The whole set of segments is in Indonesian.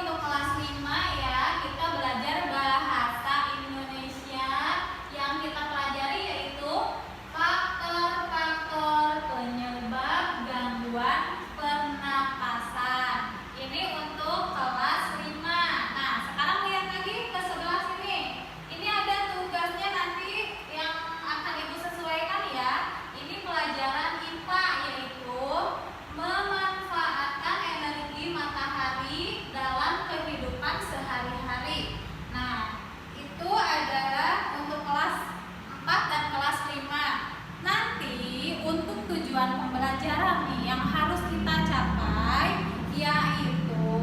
untuk kelas 5 ya, kita belajar bahasa Indonesia. Yang kita pelajari yaitu faktor-faktor penyebab gangguan pernapasan. Ini untuk kelas 5. Nah, sekarang lihat lagi ke sebelah sini. Ini ada tugasnya nanti yang akan Ibu sesuaikan ya. Ini pelajaran IPA yaitu memanfaatkan energi matahari dalam kehidupan sehari-hari. Nah, itu adalah untuk kelas 4 dan kelas 5. Nanti untuk tujuan pembelajaran nih yang harus kita capai yaitu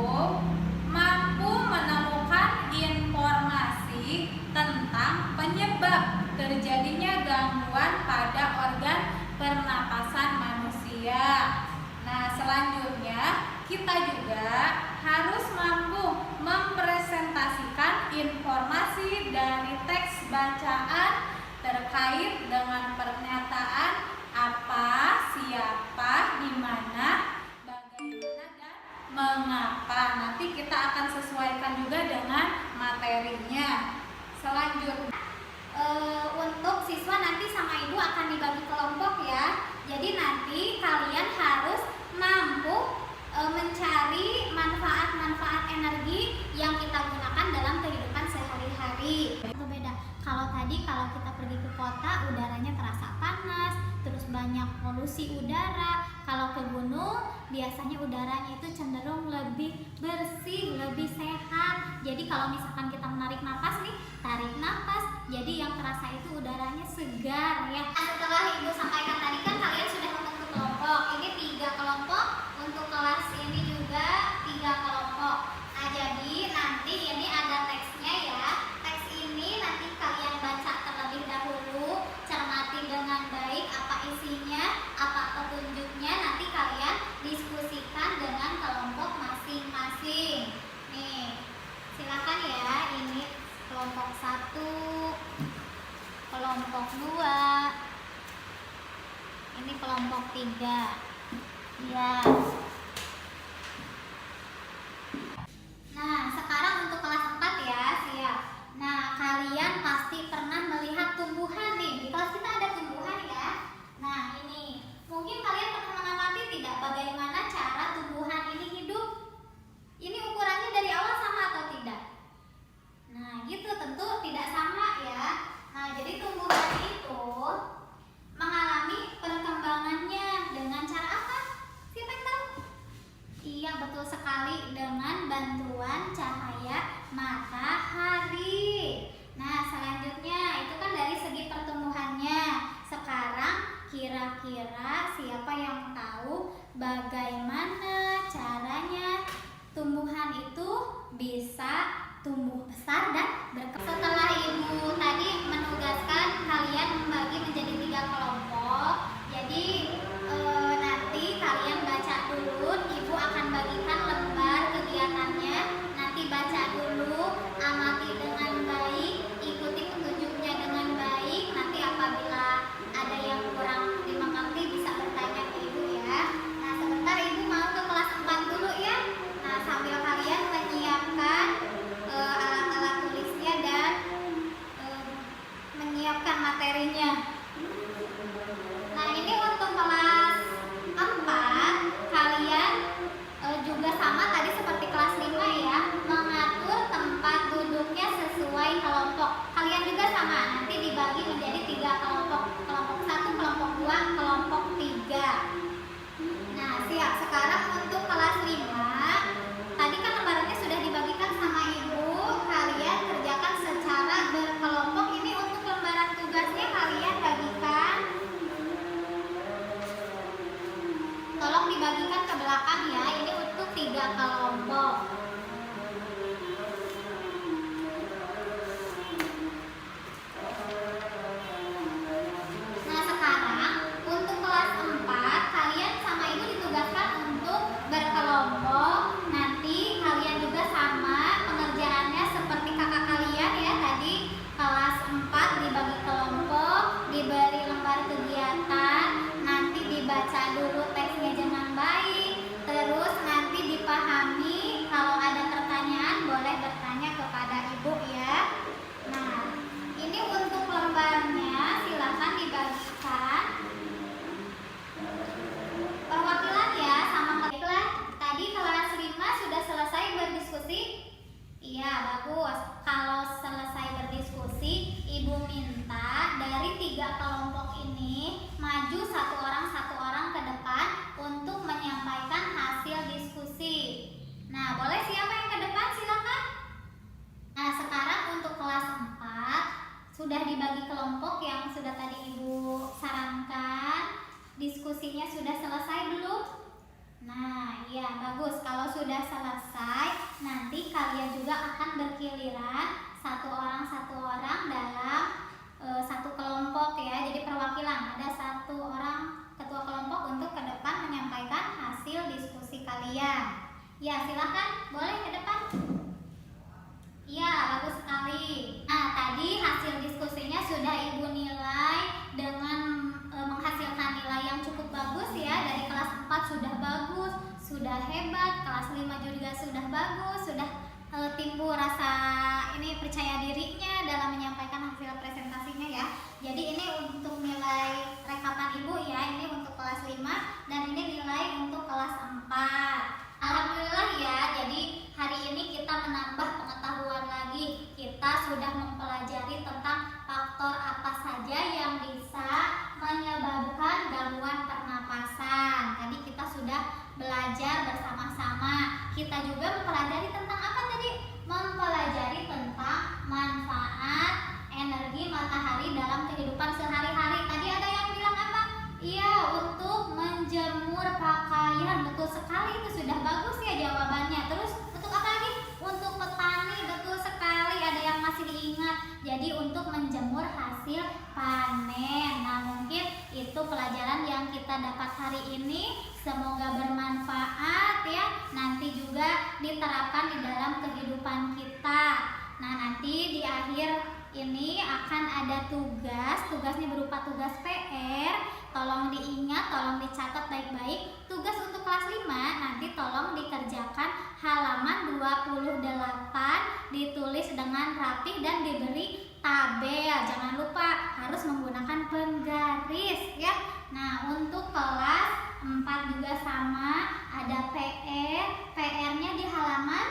mampu menemukan informasi tentang penyebab terjadinya gangguan pada organ pernapasan manusia. Nah, selanjutnya kita juga harus mampu mempresentasikan informasi dari teks bacaan terkait dengan pernyataan apa, siapa, di mana, bagaimana, dan mengapa. Nanti kita akan sesuaikan juga dengan materinya. Selanjutnya untuk siswa nanti sama Ibu akan dibagi kelompok ya. Jadi nanti kalian harus mampu mencari manfaat-manfaat energi yang kita gunakan dalam kehidupan sehari-hari. Itu beda. Kalau kita pergi ke kota udaranya terasa panas, terus banyak polusi udara. Kalau ke gunung biasanya udaranya itu cenderung lebih bersih, lebih sehat. Jadi kalau misalkan kita menarik napas nih, tarik napas, jadi yang terasa itu udaranya segar ya. Setelah Ibu sampaikan tadi kan kalian sudah membentuk kelompok. Ini 3 kelompok, untuk kelas ini juga 3 kelompok. Nah, jadi nanti ini ada teksnya ya. Teks ini nanti kalian baca terlebih dahulu, cermati dengan baik apa isinya, apa petunjuknya, nanti kalian diskusikan dengan kelompok masing-masing. Nih, silakan ya. Ini kelompok 1, kelompok 2, ini kelompok 3 ya. Nah, sekarang untuk kelas 4 ya, siap. Nah, kalian pasti pernah melihat tumbuhan nih. Di kelas kita ada tumbuhan ya. Nah, ini mungkin kalian pernah mengamati tidak bagaimana cara tumbuhan ini hidup? Ini ukurannya dari awal sama atau tidak? Nah, gitu tentu tidak sama ya. Nah, jadi tumbuhan itu mengalami perkembangannya dengan cara apa? Siapa yang tahu? Iya, betul sekali, dengan bantuan cahaya matahari. Nah, selanjutnya itu kan dari segi pertumbuhannya. Sekarang kira-kira siapa yang tahu bagaimana caranya tumbuhan itu bisa tumbuh besar dan berkembang? Setelah Ibu tadi menugaskan kalian membagi menjadi 3 kelompok, jadi nanti kalian baca dulu. Ibu akan bagikan lembar kegiatannya. Nanti baca dulu, amati dengan baik, ikuti petunjuknya dengan baik. Nanti apabila ada yang kurang dimengerti bisa bertanya ke Ibu ya. Nah, sebentar Ibu mau ke kelas 4 dulu ya. Nah, sambil kalian menyiapkan alat-alat tulisnya dan menyiapkan materinya. Nah, ini untuk kelas bagus. Kalau sudah selesai, nanti kalian juga akan bergiliran satu orang dalam satu kelompok ya. Jadi perwakilan, ada satu orang ketua kelompok untuk ke depan menyampaikan hasil diskusi kalian. Ya, silakan, boleh ke depan. Iya, bagus sekali. Nah, tadi hasil diskusinya sudah Ibu nilai dengan menghasilkan nilai yang cukup bagus ya. Dari kelas 4 sudah bagus, sudah hebat, kelas 5 juga sudah bagus, sudah timbul rasa ini percaya dirinya dalam menyampaikan hasil presentasinya ya. Jadi ini untuk nilai rekapan Ibu ya, ini untuk kelas 5 dan ini nilai untuk kelas 4. Alhamdulillah ya, jadi hari ini kita menambah pengetahuan lagi. Kita sudah mempelajari tentang faktor apa saja yang bisa menyebabkan gangguan pernapasan. Tadi kita sudah belajar bersama-sama. Kita juga mempelajari tentang apa tadi? Mempelajari tentang manfaat energi matahari dalam kehidupan sehari-hari. Tadi ada yang bilang apa? Iya, untuk menjemur pakaian. Betul sekali, itu sudah bagus ya jawabannya. Terus untuk apa lagi? Untuk petani, betul sekali, ada yang masih diingat. Jadi untuk menjemur hasil panen. Nah, mungkin itu pelajaran yang kita dapat hari ini. Semoga bermanfaat ya. Nanti juga diterapkan di dalam kehidupan kita. Nah, nanti di akhir ini akan ada tugas. Tugasnya berupa tugas PR. Tolong diingat, tolong dicatat baik-baik. Tugas untuk kelas 5 nanti tolong dikerjakan halaman 28, ditulis dengan rapih dan diberi tabel. Jangan lupa harus menggunakan penggaris ya. Nah, untuk kelas 4 juga sama, ada PR. PR-nya di halaman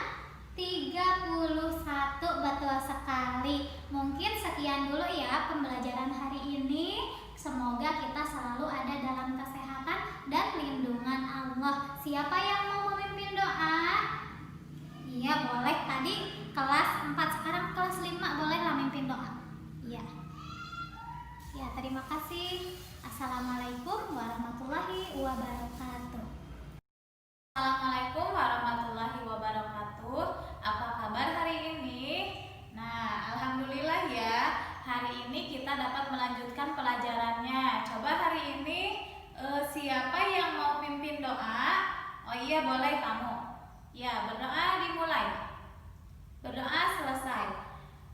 31, betul sekali. Mungkin sekian dulu ya pembelajaran hari ini. Semoga kita selalu ada dalam kesehatan dan lindungan Allah. Siapa yang mau memimpin doa? Iya, boleh. Tadi kelas 4, sekarang kelas 5 bolehlah memimpin doa. Iya. Ya, terima kasih. Assalamualaikum warahmatullahi wabarakatuh. Assalamualaikum warahmatullahi wabarakatuh. Apa kabar hari ini? Nah, alhamdulillah ya. Hari ini kita dapat melanjutkan pelajarannya. Coba hari ini siapa yang mau pimpin doa? Oh iya, boleh kamu. Ya, berdoa dimulai. Berdoa selesai.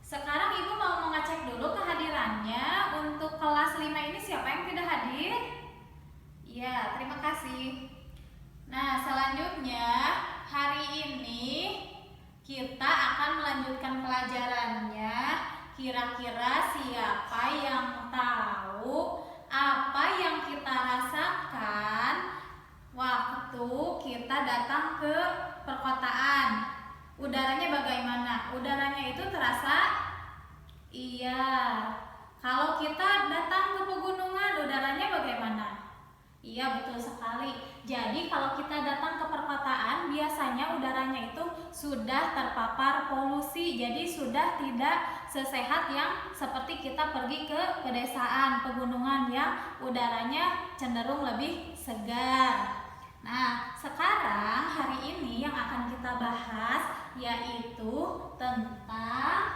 Sekarang Ibu mau mengecek dulu kehadirannya. Untuk kelas 5 ini siapa yang tidak hadir? Ya, terima kasih. Nah, selanjutnya hari ini kita akan melanjutkan pelajarannya. Kira-kira siapa yang tahu apa yang kita rasakan waktu kita datang ke perkotaan? Udaranya bagaimana? Udaranya itu terasa? Iya. Kalau kita datang ke pegunungan, udaranya bagaimana? Iya, betul sekali. Jadi kalau kita datang ke perkotaan, biasanya udaranya itu sudah terpapar polusi. Jadi sudah tidak sesehat yang seperti kita pergi ke pedesaan, pegunungan yang udaranya cenderung lebih segar. Nah, sekarang hari ini yang akan kita bahas yaitu tentang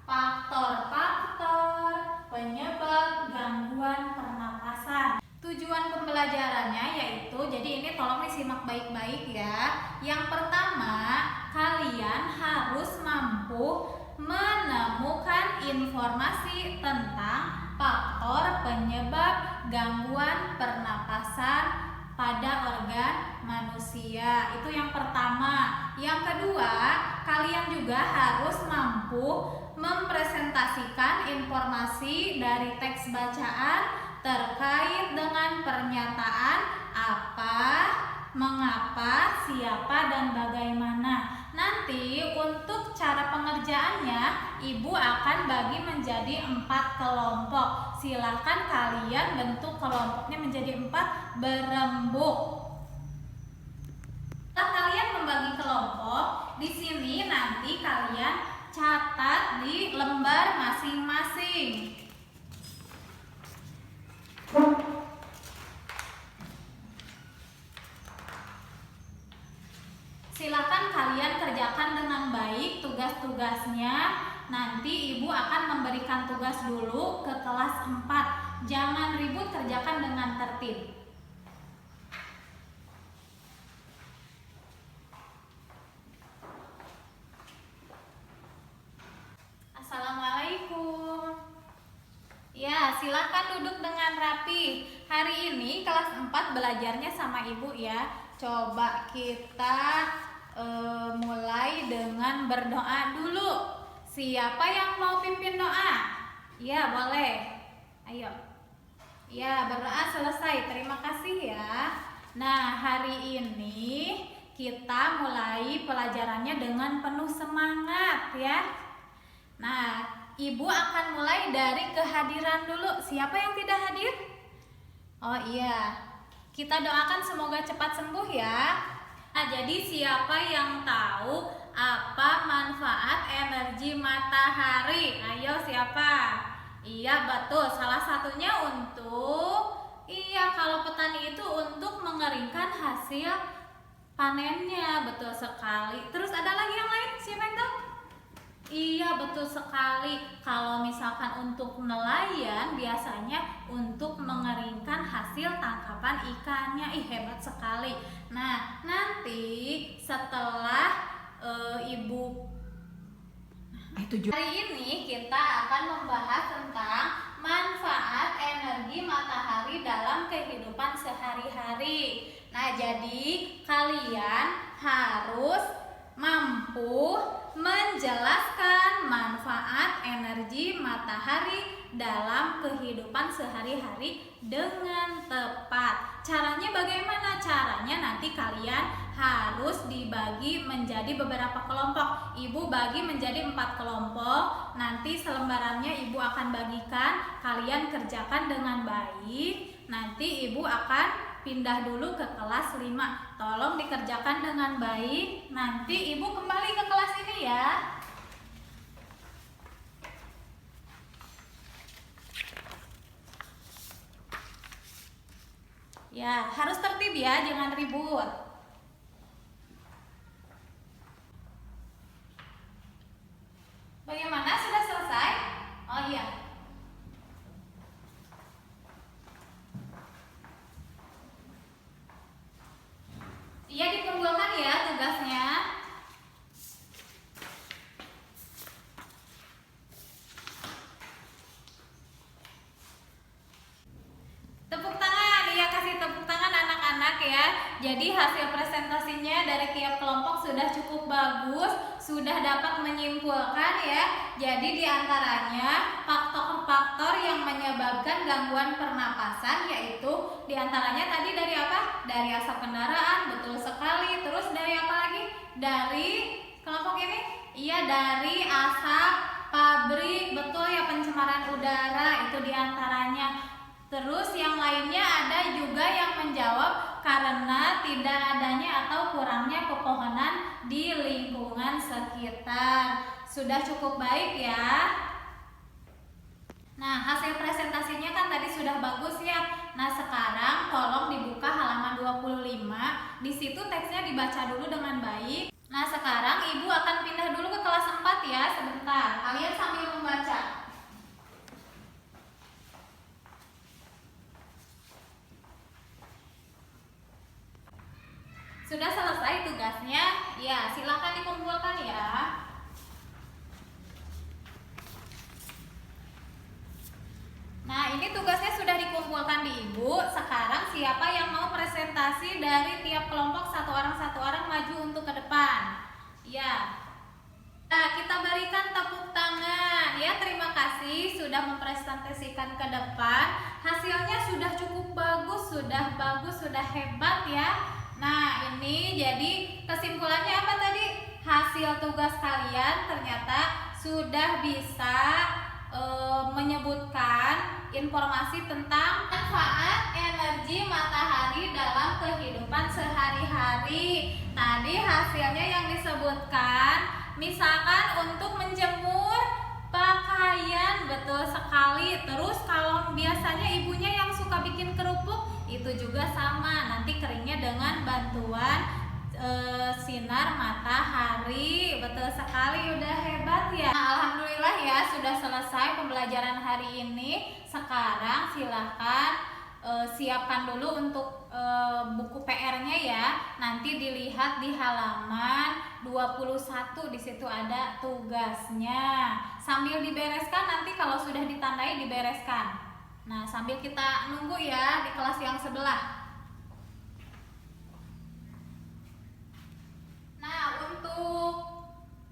faktor-faktor penyebab gangguan pernapasan. Tujuan pembelajarannya yaitu, jadi ini tolong disimak baik-baik ya. Yang pertama, kalian harus mampu menemukan informasi tentang faktor penyebab gangguan pernapasan pada organ manusia. Itu yang pertama. Yang kedua, kalian juga harus mampu mempresentasikan informasi dari teks bacaan terkait dengan pernyataan apa, mengapa, siapa, dan bagaimana. Nanti untuk cara pengerjaannya, Ibu akan bagi menjadi 4 kelompok. Silakan kalian bentuk kelompoknya menjadi 4 berembuk. Setelah kalian membagi kelompok, di sini nanti kalian catat di lembar masing-masing. tugas-tugasnya. Nanti ibu akan memberikan tugas dulu ke kelas 4. Jangan ribut, kerjakan dengan tertib. Assalamualaikum. Ya, silakan duduk dengan rapi. Hari ini kelas 4 belajarnya sama ibu ya. Coba kita mulai dengan berdoa dulu. Siapa yang mau pimpin doa? Ya, boleh. Ayo. Ya, berdoa selesai. Terima kasih ya. Nah, hari ini kita mulai pelajarannya dengan penuh semangat ya. Nah, ibu akan mulai dari kehadiran dulu. Siapa yang tidak hadir? Oh iya, kita doakan semoga cepat sembuh ya. Nah, jadi siapa yang tahu apa manfaat energi matahari? Ayo siapa? Iya betul, salah satunya kalau petani itu untuk mengeringkan hasil panennya. Betul sekali. Terus ada lagi yang lain? Siapa yang tahu? Iya betul sekali. Kalau misalkan untuk nelayan biasanya untuk mengeringkan hasil tangkapan ikannya. Hebat sekali. Nah, nanti setelah ibu hari ini kita akan membahas tentang manfaat energi matahari dalam kehidupan sehari-hari. Nah, jadi kalian harus mampu menjelaskan manfaat energi matahari dalam kehidupan sehari-hari dengan tepat. Caranya bagaimana? Caranya nanti kalian harus dibagi menjadi beberapa kelompok. Ibu bagi menjadi 4 kelompok. Nanti selembarannya ibu akan bagikan. Kalian kerjakan dengan baik. Nanti ibu akan pindah dulu ke kelas 5. Tolong dikerjakan dengan baik. Nanti ibu kembali ke kelas ini ya. Ya, harus tertib ya, jangan ribut. Bagaimana? Sudah selesai? Oh iya. Iya, dikumpulkan ya tugasnya. Tepuk tangan, iya kasih tepuk tangan anak-anak ya. Jadi hasil presentasinya dari tiap kelompok sudah cukup bagus, sudah dapat menyimpulkan ya. Jadi diantaranya faktor-faktor yang menyebabkan gangguan pernapasan yaitu diantaranya tadi dari apa? Dari asap kendaraan, betul sekali. Terus dari apa lagi? Dari kelompok ini? Iya, dari asap pabrik, betul ya, pencemaran udara itu diantaranya. Terus yang lainnya ada juga yang menjawab karena tidak adanya atau kurangnya pepohonan di lingkungan sekitar. Sudah cukup baik ya. Nah, hasil presentasinya kan tadi sudah bagus ya. Nah, sekarang tolong dibuka halaman 25. Di situ teksnya dibaca dulu dengan baik. Nah, sekarang ibu akan pindah dulu ke kelas 4 ya, sebentar. Kalian sambil membaca. Sudah selesai tugasnya? Ya, silakan dikumpulkan ya. Nah, ini tugasnya sudah dikumpulkan di ibu. Sekarang siapa yang mau presentasi dari tiap kelompok satu orang maju untuk ke depan? Ya. Nah, kita berikan tepuk tangan. Ya, terima kasih sudah mempresentasikan ke depan. Hasilnya sudah cukup bagus, sudah hebat ya. Nah, ini jadi kesimpulannya apa tadi? Hasil tugas kalian ternyata sudah bisa menyebutkan informasi tentang manfaat energi matahari dalam kehidupan sehari-hari. Tadi hasilnya yang disebutkan, misalkan untuk menjemur pakaian, betul sekali. Terus kalau biasanya ibunya yang suka bikin kerupuk, itu juga sama, nanti keringnya dengan bantuan sinar matahari. Betul sekali, udah hebat ya. Nah, alhamdulillah ya, sudah selesai pembelajaran hari ini. Sekarang silahkan siapkan dulu untuk buku PR-nya ya. Nanti dilihat di halaman 21, di situ ada tugasnya. Sambil dibereskan, nanti kalau sudah ditandai dibereskan. Nah, sambil kita nunggu ya di kelas yang sebelah. Nah, untuk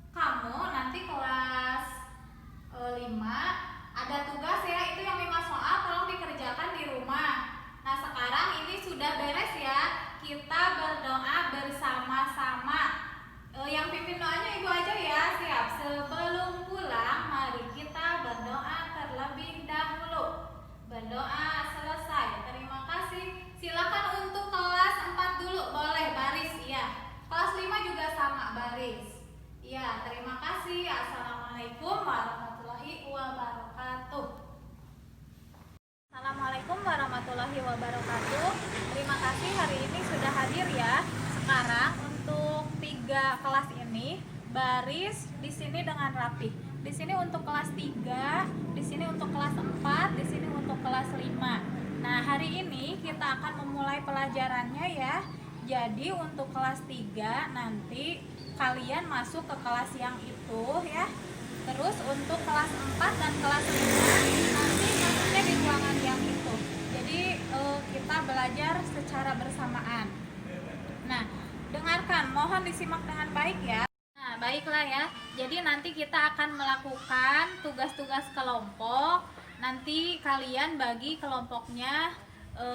kamu nanti kelas 5 ada tugas ya, itu yang 5 soal, tolong dikerjakan di rumah. Nah, sekarang ini sudah beres ya, kita berdoa bersama-sama. Yang pimpin doanya ibu aja ya, siap. Sebelum pulang, mari kita berdoa terlebih dahulu. Berdoa selesai, terima kasih. Silakan untuk kelas 4 dulu, boleh baris ya. Kelas 5 juga sama, baris. Ya, terima kasih. Assalamualaikum warahmatullahi wabarakatuh. Assalamualaikum warahmatullahi wabarakatuh. Terima kasih hari ini sudah hadir ya. Sekarang untuk 3 kelas ini baris di sini dengan rapi. Di sini untuk kelas 3, di sini untuk kelas 4, di sini untuk kelas 5. Nah, hari ini kita akan memulai pelajarannya ya. Jadi untuk kelas 3 nanti kalian masuk ke kelas yang itu ya. Terus untuk kelas 4 dan kelas 5 nanti masuknya di ruangan yang itu. Jadi kita belajar secara bersamaan. Nah, dengarkan, mohon disimak dengan baik ya. Nah, baiklah ya. Jadi nanti kita akan melakukan tugas-tugas kelompok. Nanti kalian bagi kelompoknya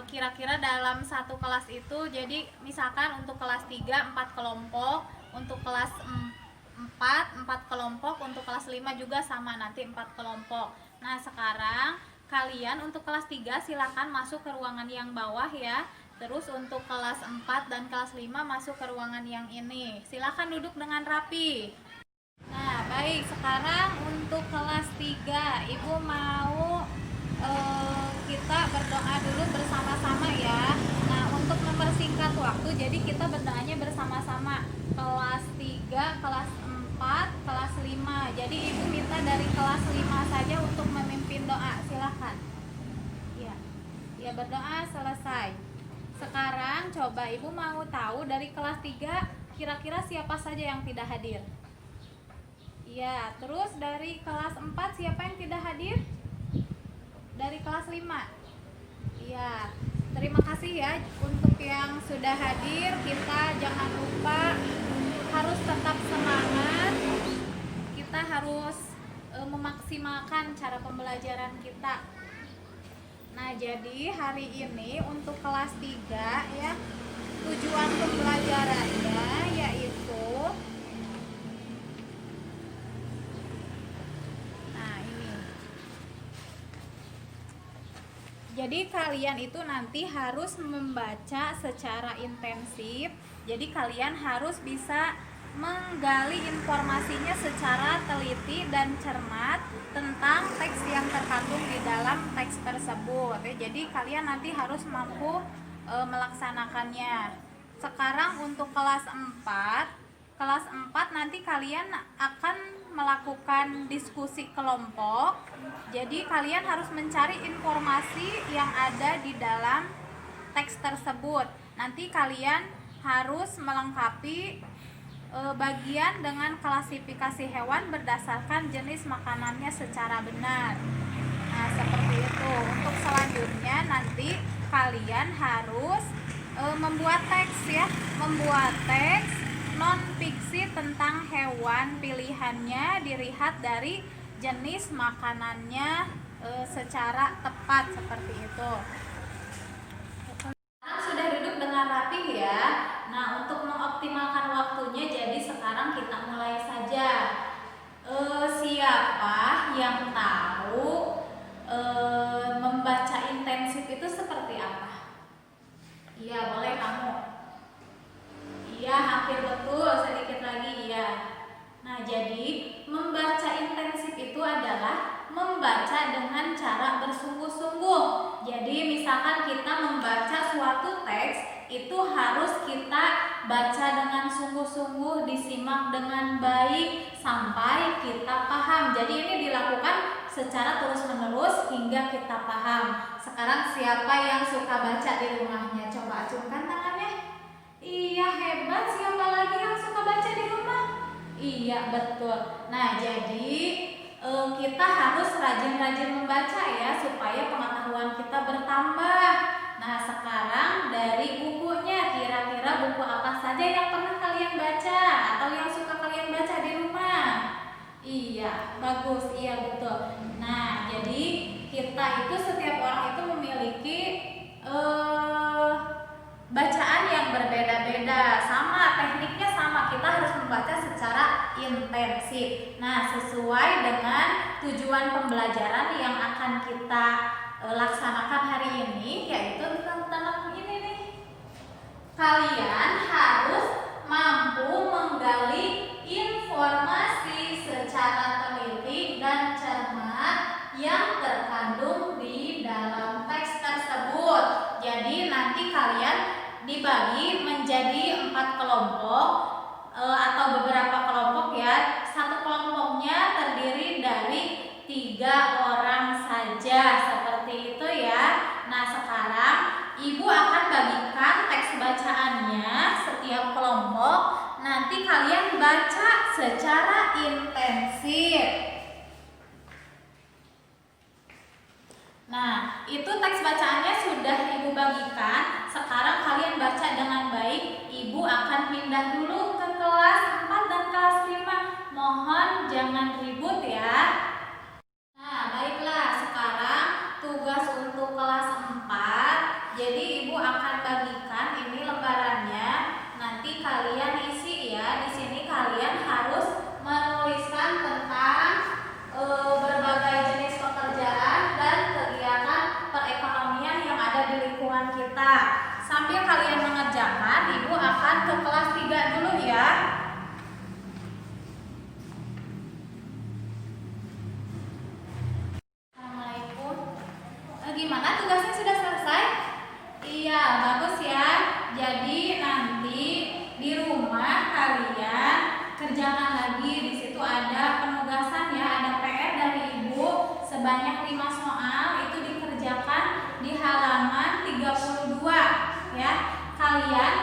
kira-kira dalam satu kelas itu. Jadi misalkan untuk kelas 3 4 kelompok, untuk kelas 4 kelompok, untuk kelas 5 juga sama, nanti 4 kelompok. Nah, sekarang kalian untuk kelas 3 silakan masuk ke ruangan yang bawah ya. Terus untuk kelas 4 dan kelas 5 masuk ke ruangan yang ini. Silakan duduk dengan rapi. Nah, baik, sekarang untuk kelas 3 Ibu mau kita berdoa dulu bersama-sama ya. Nah, untuk mempersingkat waktu, jadi kita berdoanya bersama-sama. Kelas 3, kelas 4, kelas 5. Jadi Ibu minta dari kelas 5 saja untuk memimpin doa. Silakan. Ya. Ya, berdoa selesai. Sekarang coba Ibu mau tahu dari kelas 3 kira-kira siapa saja yang tidak hadir? Ya, terus dari kelas 4 siapa yang tidak hadir? Dari kelas 5. Iya, terima kasih ya untuk yang sudah hadir. Kita jangan lupa harus tetap semangat. Kita harus memaksimalkan cara pembelajaran kita. Nah, jadi hari ini untuk kelas 3 ya, tujuan pembelajarannya yaitu jadi kalian itu nanti harus membaca secara intensif. Jadi kalian harus bisa menggali informasinya secara teliti dan cermat tentang teks yang terkandung di dalam teks tersebut. Jadi kalian nanti harus mampu melaksanakannya. Sekarang untuk kelas 4 nanti kalian akan melakukan diskusi kelompok. Jadi kalian harus mencari informasi yang ada di dalam teks tersebut. Nanti kalian harus melengkapi bagian dengan klasifikasi hewan berdasarkan jenis makanannya secara benar. Nah, seperti itu. Untuk selanjutnya nanti kalian harus membuat teks ya, membuat teks non-fiksi tentang hewan pilihannya dilihat dari jenis makanannya secara tepat, seperti itu. Sekarang sudah duduk dengan rapi ya. Nah, untuk mengoptimalkan waktunya, jadi sekarang kita mulai saja. Siapa yang tahu membaca intensif itu seperti apa? Iya, boleh kamu. Iya, hampir betul, sedikit lagi ya. Nah, jadi membaca intensif itu adalah membaca dengan cara bersungguh-sungguh. Jadi misalkan kita membaca suatu teks, itu harus kita baca dengan sungguh-sungguh, disimak dengan baik sampai kita paham. Jadi ini dilakukan secara terus-menerus hingga kita paham. Sekarang siapa yang suka baca di rumahnya? Coba acungkan tangannya. Iya, hebat. Siapa lagi yang suka baca di rumah? Iya, betul. Nah, jadi kita harus rajin-rajin membaca ya, supaya pengetahuan kita bertambah. Nah, sekarang dari bukunya, kira-kira buku apa saja yang pernah kalian baca atau yang suka kalian baca di rumah? Iya, bagus. Iya, betul. Nah, jadi kita itu, setiap orang itu memiliki bacaan yang berbeda-beda. Sama, tekniknya sama. Kita harus membaca secara intensif. Nah, sesuai dengan tujuan pembelajaran yang akan kita laksanakan hari ini, yaitu tentang ini nih. Kalian harus mampu menggali informasi secara teliti dan cermat yang terkandung di dalam teks tersebut. Jadi nanti kalian dibagi menjadi 4 kelompok atau beberapa kelompok ya. Satu kelompoknya terdiri dari 3 orang saja, seperti itu ya. Nah, sekarang Ibu akan bagikan teks bacaannya setiap kelompok. Nanti kalian baca secara intensif. Nah, itu teks bacaannya sudah Ibu bagikan. Sekarang kalian baca dengan baik. Ibu akan pindah dulu ke kelas 4 dan kelas 5. Mohon jangan ribut ya. Nah, baiklah, sekarang tugas untuk kelas 4. Jadi Ibu akan bagikan ini lembarannya. Nanti kalian isi ya. Di sini kalian harus menuliskan tentang berbagai jenis pekerjaan dan kegiatan perekonomian yang ada di lingkungan kita. Sambil kalian mengerjakan, Ibu akan ke kelas 3 dulu ya. Assalamualaikum. Gimana, tugasnya sudah selesai? Iya, bagus ya. Jadi nanti di rumah kalian kerjakan lagi. Di situ ada penugasan ya, ada PR dari Ibu sebanyak 5 soal. Itu dikerjakan di halaman 32 ya. Kalian